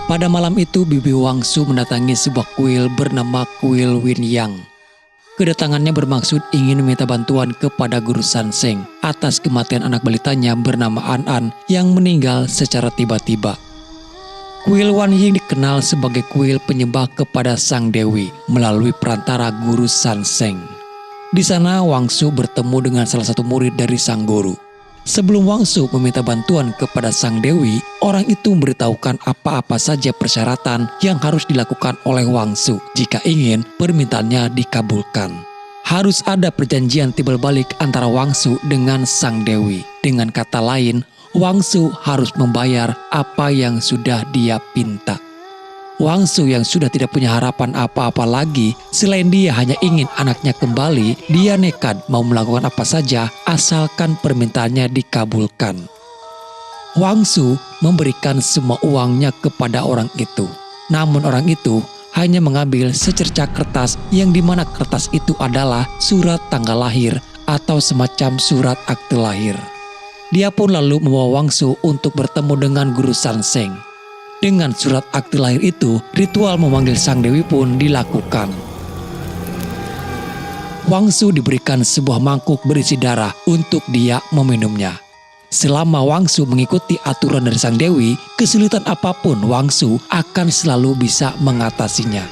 Pada malam itu Bibi Wangsu mendatangi sebuah kuil bernama Kuil Win Yang. Kedatangannya bermaksud ingin meminta bantuan kepada Guru Sanseng atas kematian anak balitanya bernama An An yang meninggal secara tiba-tiba. Kuil Wan Ying dikenal sebagai kuil penyembah kepada Sang Dewi melalui perantara Guru Sanseng. Di sana Wangsu bertemu dengan salah satu murid dari sang guru. Sebelum Wangsu meminta bantuan kepada Sang Dewi, orang itu memberitahukan apa-apa saja persyaratan yang harus dilakukan oleh Wangsu jika ingin permintaannya dikabulkan. Harus ada perjanjian timbal balik antara Wangsu dengan Sang Dewi. Dengan kata lain, Wangsu harus membayar apa yang sudah dia pinta. Wangsu yang sudah tidak punya harapan apa-apa lagi, selain dia hanya ingin anaknya kembali, dia nekat mau melakukan apa saja asalkan permintaannya dikabulkan. Wangsu memberikan semua uangnya kepada orang itu. Namun orang itu hanya mengambil secercah kertas yang dimana kertas itu adalah surat tanggal lahir atau semacam surat akte lahir. Dia pun lalu membawa Wangsu untuk bertemu dengan Guru Sanseng. Dengan surat akte lahir itu, ritual memanggil Sang Dewi pun dilakukan. Wangsu diberikan sebuah mangkuk berisi darah untuk dia meminumnya. Selama Wangsu mengikuti aturan dari Sang Dewi, kesulitan apapun Wangsu akan selalu bisa mengatasinya.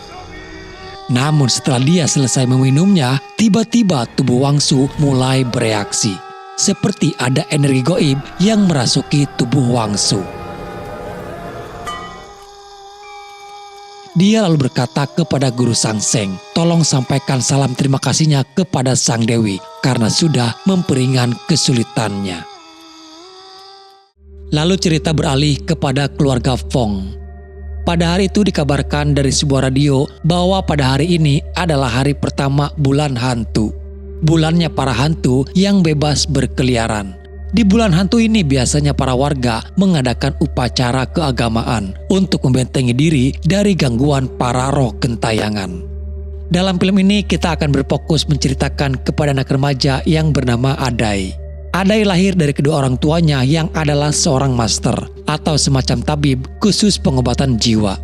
Namun setelah dia selesai meminumnya, tiba-tiba tubuh Wangsu mulai bereaksi. Seperti ada energi gaib yang merasuki tubuh Wangsu. Dia lalu berkata kepada Guru Sanseng, tolong sampaikan salam terima kasihnya kepada Sang Dewi karena sudah memperingan kesulitannya. Lalu cerita beralih kepada keluarga Fong. Pada hari itu dikabarkan dari sebuah radio bahwa pada hari ini adalah hari pertama bulan hantu. Bulannya para hantu yang bebas berkeliaran. Di bulan hantu ini biasanya para warga mengadakan upacara keagamaan untuk membentengi diri dari gangguan para roh gentayangan. Dalam film ini kita akan berfokus menceritakan kepada anak remaja yang bernama Adai. Adai lahir dari kedua orang tuanya yang adalah seorang master atau semacam tabib khusus pengobatan jiwa.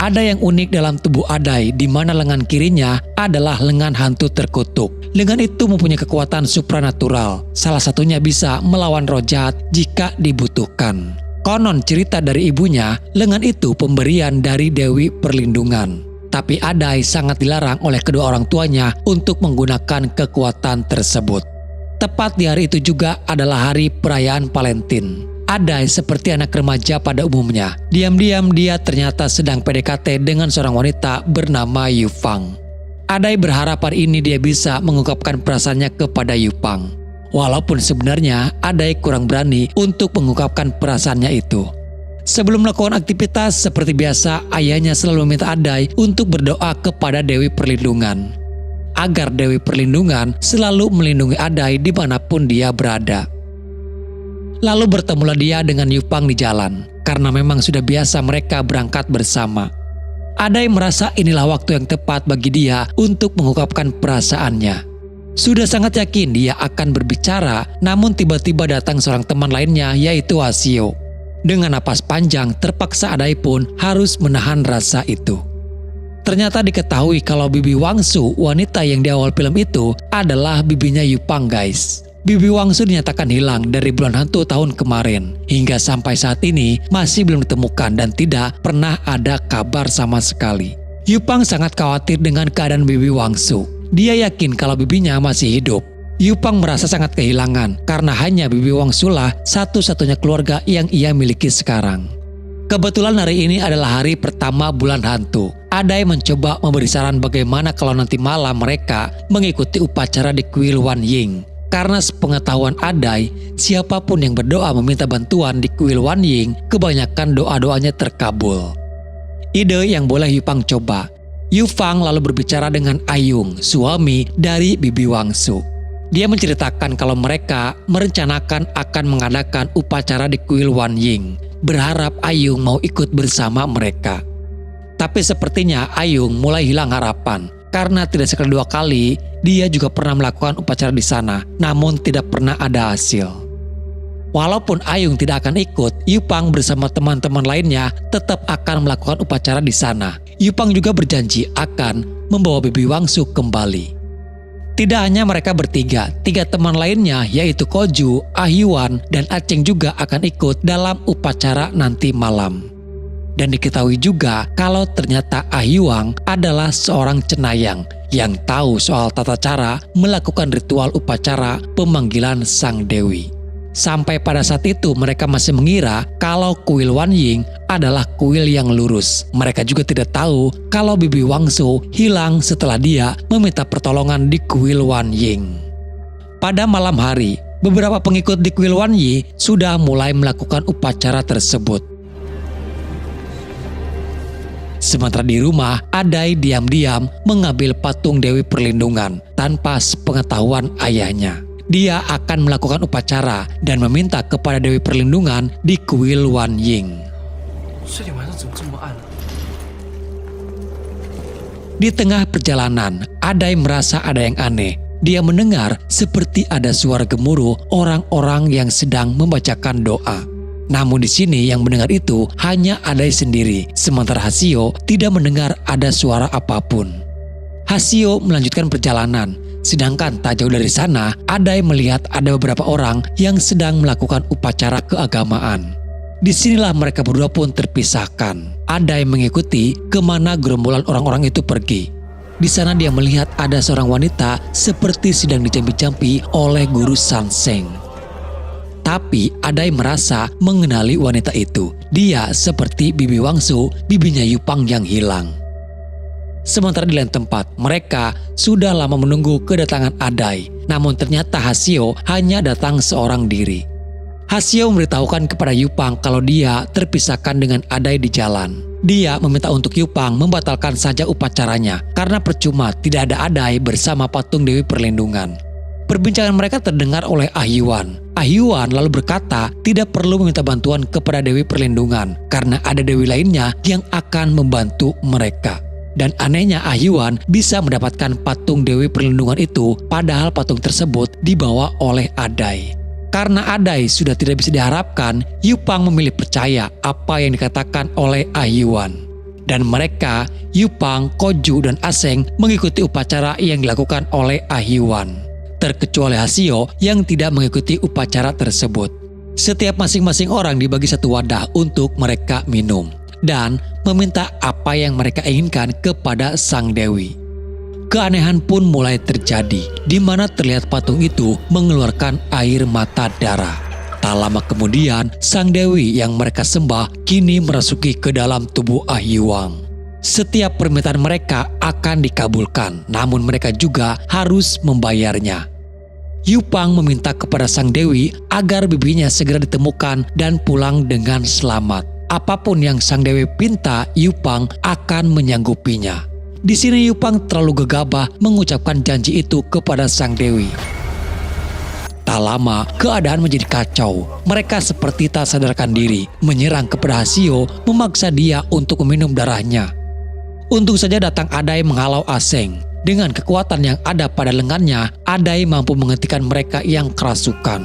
Ada yang unik dalam tubuh Adai di mana lengan kirinya adalah lengan hantu terkutuk. Lengan itu mempunyai kekuatan supranatural. Salah satunya bisa melawan roh jahat jika dibutuhkan. Konon cerita dari ibunya, lengan itu pemberian dari Dewi Perlindungan. Tapi Adai sangat dilarang oleh kedua orang tuanya untuk menggunakan kekuatan tersebut. Tepat di hari itu juga adalah hari perayaan Valentine. Adai seperti anak remaja pada umumnya. Diam-diam dia ternyata sedang PDKT dengan seorang wanita bernama Yufang. Adai berharap hari ini dia bisa mengungkapkan perasaannya kepada Yufang. Walaupun sebenarnya Adai kurang berani untuk mengungkapkan perasaannya itu. Sebelum melakukan aktivitas seperti biasa, ayahnya selalu meminta Adai untuk berdoa kepada Dewi Perlindungan. Agar Dewi Perlindungan selalu melindungi Adai dimanapun dia berada. Lalu bertemulah dia dengan Yufang di jalan, karena memang sudah biasa mereka berangkat bersama. Adai merasa inilah waktu yang tepat bagi dia untuk mengungkapkan perasaannya. Sudah sangat yakin dia akan berbicara, namun tiba-tiba datang seorang teman lainnya yaitu Asio. Dengan napas panjang, terpaksa Adai pun harus menahan rasa itu. Ternyata diketahui kalau Bibi Wangsu, wanita yang di awal film itu, adalah bibinya Yufang guys. Bibi Wangsu dinyatakan hilang dari bulan hantu tahun kemarin. Hingga sampai saat ini masih belum ditemukan dan tidak pernah ada kabar sama sekali. Yufang sangat khawatir dengan keadaan Bibi Wangsu. Dia yakin kalau bibinya masih hidup. Yufang merasa sangat kehilangan karena hanya Bibi Wangsu lah satu-satunya keluarga yang ia miliki sekarang. Kebetulan hari ini adalah hari pertama bulan hantu. Adai mencoba memberi saran bagaimana kalau nanti malam mereka mengikuti upacara di kuil Wan Ying. Karena sepengetahuan Adai, siapapun yang berdoa meminta bantuan di kuil Wan Ying, kebanyakan doa-doanya terkabul. Ide yang boleh Yufang coba. Yufang lalu berbicara dengan Ayung, suami dari Bibi Wangsu. Dia menceritakan kalau mereka merencanakan akan mengadakan upacara di kuil Wan Ying, berharap Ayung mau ikut bersama mereka. Tapi sepertinya Ayung mulai hilang harapan. Karena tidak sekali dua kali, dia juga pernah melakukan upacara di sana, namun tidak pernah ada hasil. Walaupun Ayung tidak akan ikut, Yupang bersama teman-teman lainnya tetap akan melakukan upacara di sana. Yupang juga berjanji akan membawa Bibi Wangsu kembali. Tidak hanya mereka bertiga, 3 teman lainnya yaitu Koju, Ahyuan, dan Aceng juga akan ikut dalam upacara nanti malam. Dan diketahui juga kalau ternyata Ahyuan adalah seorang cenayang yang tahu soal tata cara melakukan ritual upacara pemanggilan Sang Dewi. Sampai pada saat itu mereka masih mengira kalau kuil Wan Ying adalah kuil yang lurus. Mereka juga tidak tahu kalau Bibi Wangsu hilang setelah dia meminta pertolongan di kuil Wan Ying. Pada malam hari, beberapa pengikut di kuil Wan Yi sudah mulai melakukan upacara tersebut. Sementara di rumah, Adai diam-diam mengambil patung Dewi Perlindungan tanpa sepengetahuan ayahnya. Dia akan melakukan upacara dan meminta kepada Dewi Perlindungan di kuil Wan Ying. Di tengah perjalanan, Adai merasa ada yang aneh. Dia mendengar seperti ada suara gemuruh orang-orang yang sedang membacakan doa. Namun di sini yang mendengar itu hanya Adai sendiri, sementara Hasio tidak mendengar ada suara apapun. Hasio melanjutkan perjalanan. Sedangkan tak jauh dari sana, Adai melihat ada beberapa orang yang sedang melakukan upacara keagamaan. Disinilah mereka berdua pun terpisahkan. Adai mengikuti kemana gerombolan orang-orang itu pergi. Di sana dia melihat ada seorang wanita seperti sedang dijampi-jampi oleh guru Sanseng. Tapi Adai merasa mengenali wanita itu. Dia seperti Bibi Wangsu, bibinya Yupang yang hilang. Sementara di lain tempat, mereka sudah lama menunggu kedatangan Adai. Namun ternyata Hasio hanya datang seorang diri. Hasio memberitahukan kepada Yupang kalau dia terpisahkan dengan Adai di jalan. Dia meminta untuk Yupang membatalkan saja upacaranya karena percuma tidak ada Adai bersama patung Dewi Perlindungan. Perbincangan mereka terdengar oleh Ahyuan. Ahyuan lalu berkata tidak perlu meminta bantuan kepada Dewi Perlindungan karena ada dewi lainnya yang akan membantu mereka. Dan anehnya Ahyuan bisa mendapatkan patung Dewi Perlindungan itu padahal patung tersebut dibawa oleh Adai. Karena Adai sudah tidak bisa diharapkan, Yupang memilih percaya apa yang dikatakan oleh Ahyuan. Dan mereka, Yupang, Koju, dan Aseng mengikuti upacara yang dilakukan oleh Ahyuan. Terkecuali Hasio yang tidak mengikuti upacara tersebut. Setiap masing-masing orang dibagi satu wadah untuk mereka minum. Dan meminta apa yang mereka inginkan kepada Sang Dewi. Keanehan pun mulai terjadi, di mana terlihat patung itu mengeluarkan air mata darah. Tak lama kemudian, Sang Dewi yang mereka sembah kini merasuki ke dalam tubuh Ahyuan. Setiap permintaan mereka akan dikabulkan, namun mereka juga harus membayarnya. Yupang meminta kepada Sang Dewi agar bibinya segera ditemukan dan pulang dengan selamat. Apapun yang Sang Dewi pinta, Yupang akan menyanggupinya. Di sini Yupang terlalu gegabah mengucapkan janji itu kepada Sang Dewi. Tak lama, keadaan menjadi kacau. Mereka seperti tak sadarkan diri, menyerang kepada Hasio, memaksa dia untuk meminum darahnya. Untung saja datang Adai menghalau Aseng. Dengan kekuatan yang ada pada lengannya, Adai mampu menghentikan mereka yang kerasukan.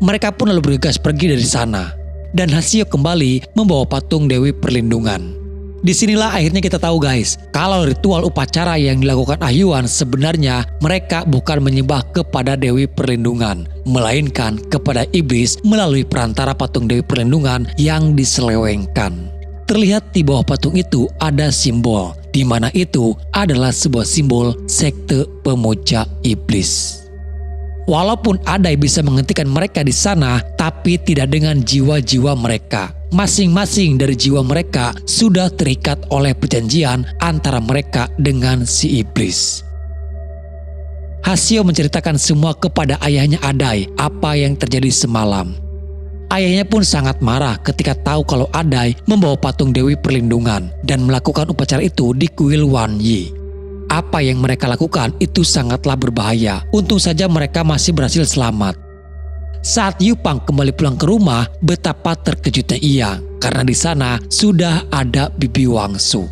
Mereka pun lalu bergegas pergi dari sana. Dan Hasio kembali membawa patung Dewi Perlindungan. Disinilah akhirnya kita tahu guys, kalau ritual upacara yang dilakukan Ahyuan sebenarnya mereka bukan menyembah kepada Dewi Perlindungan, melainkan kepada iblis melalui perantara patung Dewi Perlindungan yang diselewengkan. Terlihat di bawah patung itu ada simbol, di mana itu adalah sebuah simbol sekte pemuja iblis. Walaupun Adai bisa menghentikan mereka di sana, tapi tidak dengan jiwa-jiwa mereka. Masing-masing dari jiwa mereka sudah terikat oleh perjanjian antara mereka dengan si iblis. Hasio menceritakan semua kepada ayahnya Adai apa yang terjadi semalam. Ayahnya pun sangat marah ketika tahu kalau Adai membawa patung Dewi Perlindungan dan melakukan upacara itu di kuil Wan Yi. Apa yang mereka lakukan itu sangatlah berbahaya. Untung saja mereka masih berhasil selamat. Saat Yupang kembali pulang ke rumah, betapa terkejutnya ia karena di sana sudah ada Bibi Wangsu.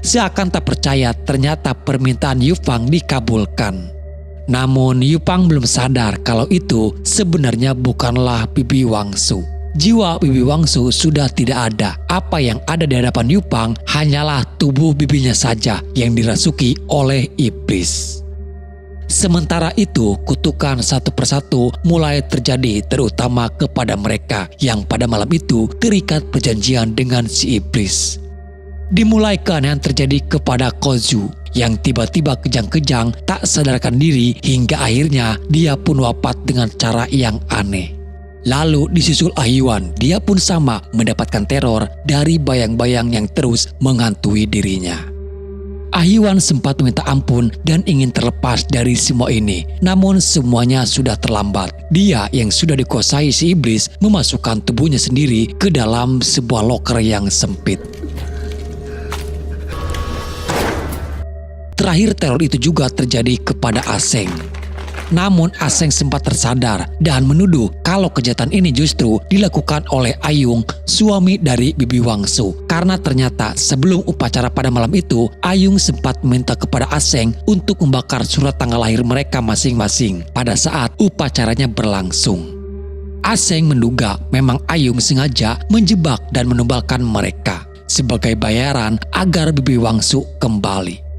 Seakan tak percaya ternyata permintaan Yupang dikabulkan. Namun Yupang belum sadar kalau itu sebenarnya bukanlah Bibi Wangsu. Jiwa Bibi Wangsu sudah tidak ada. Apa yang ada di hadapan Yupang hanyalah tubuh bibinya saja yang dirasuki oleh iblis. Sementara itu, kutukan satu persatu mulai terjadi, terutama kepada mereka yang pada malam itu terikat perjanjian dengan si iblis. Dimulai keanehan terjadi kepada Kozu yang tiba-tiba kejang-kejang tak sadarkan diri hingga akhirnya dia pun wafat dengan cara yang aneh. Lalu disusul Ahyuan, dia pun sama mendapatkan teror dari bayang-bayang yang terus menghantui dirinya. Ahyuan sempat meminta ampun dan ingin terlepas dari semua ini. Namun semuanya sudah terlambat. Dia yang sudah dikuasai si iblis memasukkan tubuhnya sendiri ke dalam sebuah loker yang sempit. Terakhir teror itu juga terjadi kepada Aseng. Namun Aseng sempat tersadar dan menuduh kalau kejahatan ini justru dilakukan oleh Ayung, suami dari Bibi Wangsu. Karena ternyata sebelum upacara pada malam itu, Ayung sempat meminta kepada Aseng untuk membakar surat tanggal lahir mereka masing-masing pada saat upacaranya berlangsung. Aseng menduga memang Ayung sengaja menjebak dan menubalkan mereka sebagai bayaran agar Bibi Wangsu kembali.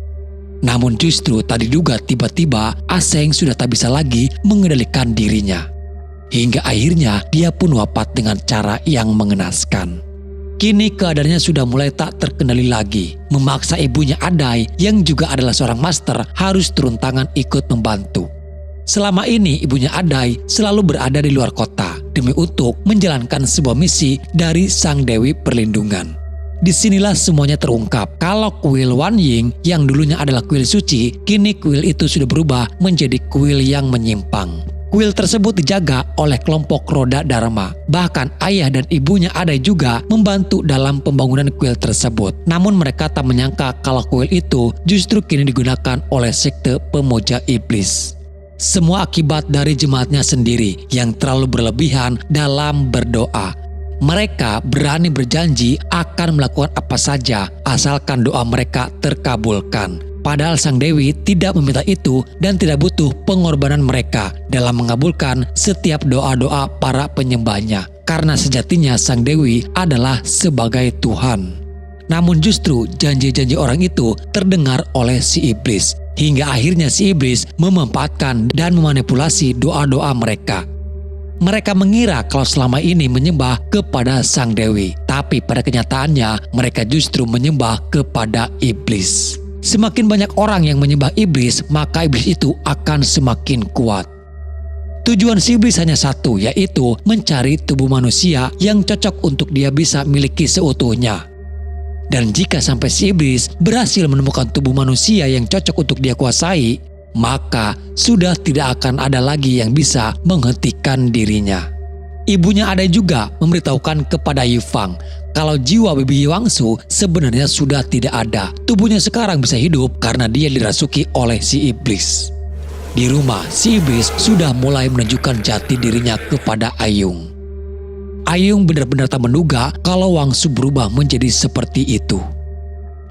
Namun justru tak diduga tiba-tiba Aseng sudah tak bisa lagi mengendalikan dirinya. Hingga akhirnya dia pun wafat dengan cara yang mengenaskan. Kini keadaannya sudah mulai tak terkendali lagi. Memaksa ibunya Adai yang juga adalah seorang master harus turun tangan ikut membantu. Selama ini ibunya Adai selalu berada di luar kota demi untuk menjalankan sebuah misi dari Sang Dewi Perlindungan. Disinilah semuanya terungkap kalau kuil Wan Ying yang dulunya adalah kuil suci, kini kuil itu sudah berubah menjadi kuil yang menyimpang. Kuil tersebut dijaga oleh kelompok Roda Dharma. Bahkan ayah dan ibunya Adai juga membantu dalam pembangunan kuil tersebut. Namun mereka tak menyangka kalau kuil itu justru kini digunakan oleh sekte pemuja iblis. Semua akibat dari jemaatnya sendiri yang terlalu berlebihan dalam berdoa. Mereka berani berjanji akan melakukan apa saja asalkan doa mereka terkabulkan. Padahal Sang Dewi tidak meminta itu dan tidak butuh pengorbanan mereka dalam mengabulkan setiap doa-doa para penyembahnya. Karena sejatinya Sang Dewi adalah sebagai Tuhan. Namun justru janji-janji orang itu terdengar oleh si iblis. Hingga akhirnya si iblis memanfaatkan dan memanipulasi doa-doa mereka. Mereka mengira kalau selama ini menyembah kepada Sang Dewi, tapi pada kenyataannya mereka justru menyembah kepada iblis. Semakin banyak orang yang menyembah iblis, maka iblis itu akan semakin kuat. Tujuan si iblis hanya satu, yaitu mencari tubuh manusia yang cocok untuk dia bisa miliki seutuhnya. Dan jika sampai si iblis berhasil menemukan tubuh manusia yang cocok untuk dia kuasai, maka sudah tidak akan ada lagi yang bisa menghentikan dirinya. Ibunya Adai juga memberitahukan kepada Yufang kalau jiwa Bibi Wangsu sebenarnya sudah tidak ada. Tubuhnya sekarang bisa hidup karena dia dirasuki oleh si iblis. Di rumah, si iblis sudah mulai menunjukkan jati dirinya kepada Ayung. Ayung benar-benar tak menduga kalau Wangsu berubah menjadi seperti itu.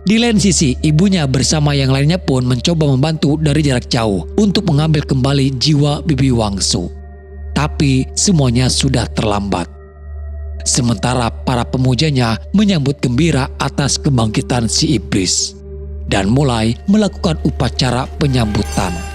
Di lain sisi, ibunya bersama yang lainnya pun mencoba membantu dari jarak jauh untuk mengambil kembali jiwa Bibi Wangsu. Tapi semuanya sudah terlambat. Sementara para pemujanya menyambut gembira atas kebangkitan si iblis dan mulai melakukan upacara penyambutan.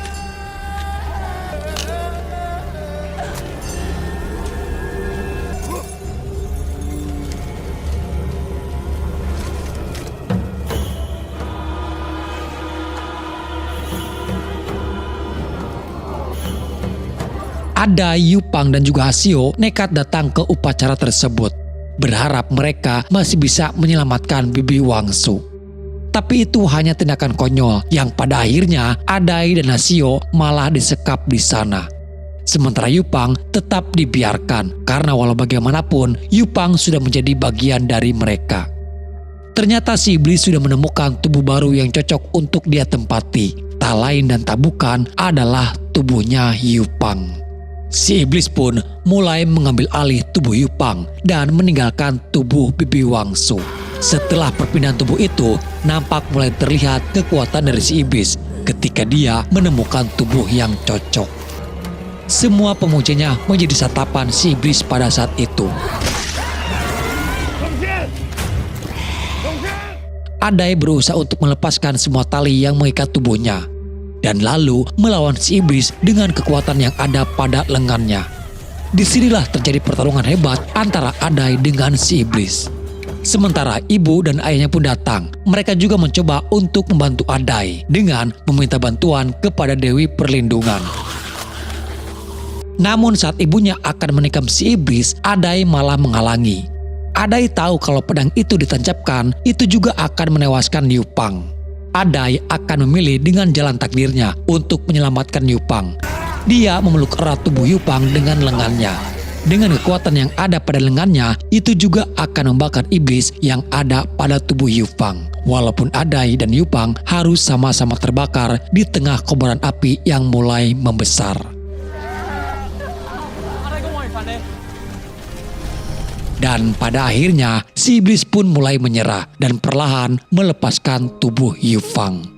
Adai, Yupang, dan juga Hasio nekat datang ke upacara tersebut, berharap mereka masih bisa menyelamatkan Bibi Wangsu. Tapi itu hanya tindakan konyol yang pada akhirnya Adai dan Hasio malah disekap di sana. Sementara Yupang tetap dibiarkan karena walau bagaimanapun Yupang sudah menjadi bagian dari mereka. Ternyata si iblis sudah menemukan tubuh baru yang cocok untuk dia tempati. Tak lain dan tak bukan adalah tubuhnya Yupang. Si iblis pun mulai mengambil alih tubuh Yupang dan meninggalkan tubuh Bibi Wangsu. Setelah perpindahan tubuh itu, nampak mulai terlihat kekuatan dari si iblis ketika dia menemukan tubuh yang cocok. Semua pemujanya menjadi santapan si iblis pada saat itu. Adai berusaha untuk melepaskan semua tali yang mengikat tubuhnya, dan lalu melawan si iblis dengan kekuatan yang ada pada lengannya. Disinilah terjadi pertarungan hebat antara Adai dengan si iblis. Sementara ibu dan ayahnya pun datang. Mereka juga mencoba untuk membantu Adai dengan meminta bantuan kepada Dewi Perlindungan. Namun saat ibunya akan menikam si iblis, Adai malah menghalangi. Adai tahu kalau pedang itu ditancapkan, itu juga akan menewaskan Liu Pang. Adai akan memilih dengan jalan takdirnya untuk menyelamatkan Liu Pang. Dia memeluk erat tubuh Liu Pang dengan lengannya. Dengan kekuatan yang ada pada lengannya, itu juga akan membakar iblis yang ada pada tubuh Liu Pang. Walaupun Adai dan Liu Pang harus sama-sama terbakar di tengah kobaran api yang mulai membesar. Dan pada akhirnya, si iblis pun mulai menyerah dan perlahan melepaskan tubuh Liu Pang.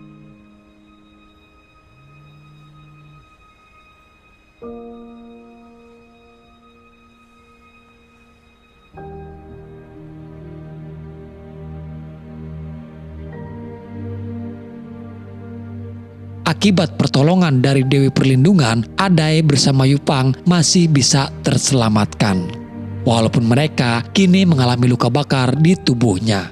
Akibat pertolongan dari Dewi Perlindungan, Adai bersama Liu Pang masih bisa terselamatkan. Walaupun mereka kini mengalami luka bakar di tubuhnya.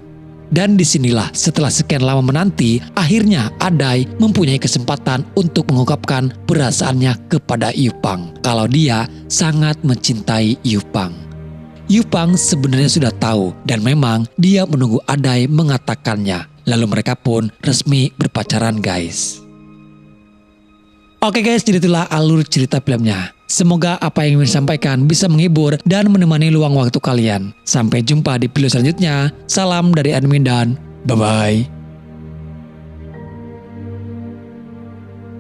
Dan disinilah setelah sekian lama menanti, akhirnya Adai mempunyai kesempatan untuk mengungkapkan perasaannya kepada Liu Pang. Kalau dia sangat mencintai Liu Pang. Liu Pang sebenarnya sudah tahu dan memang dia menunggu Adai mengatakannya. Lalu mereka pun resmi berpacaran guys. Oke guys, jadi itulah alur cerita filmnya. Semoga apa yang ingin disampaikan bisa menghibur dan menemani luang waktu kalian. Sampai jumpa di video selanjutnya. Salam dari admin dan bye-bye.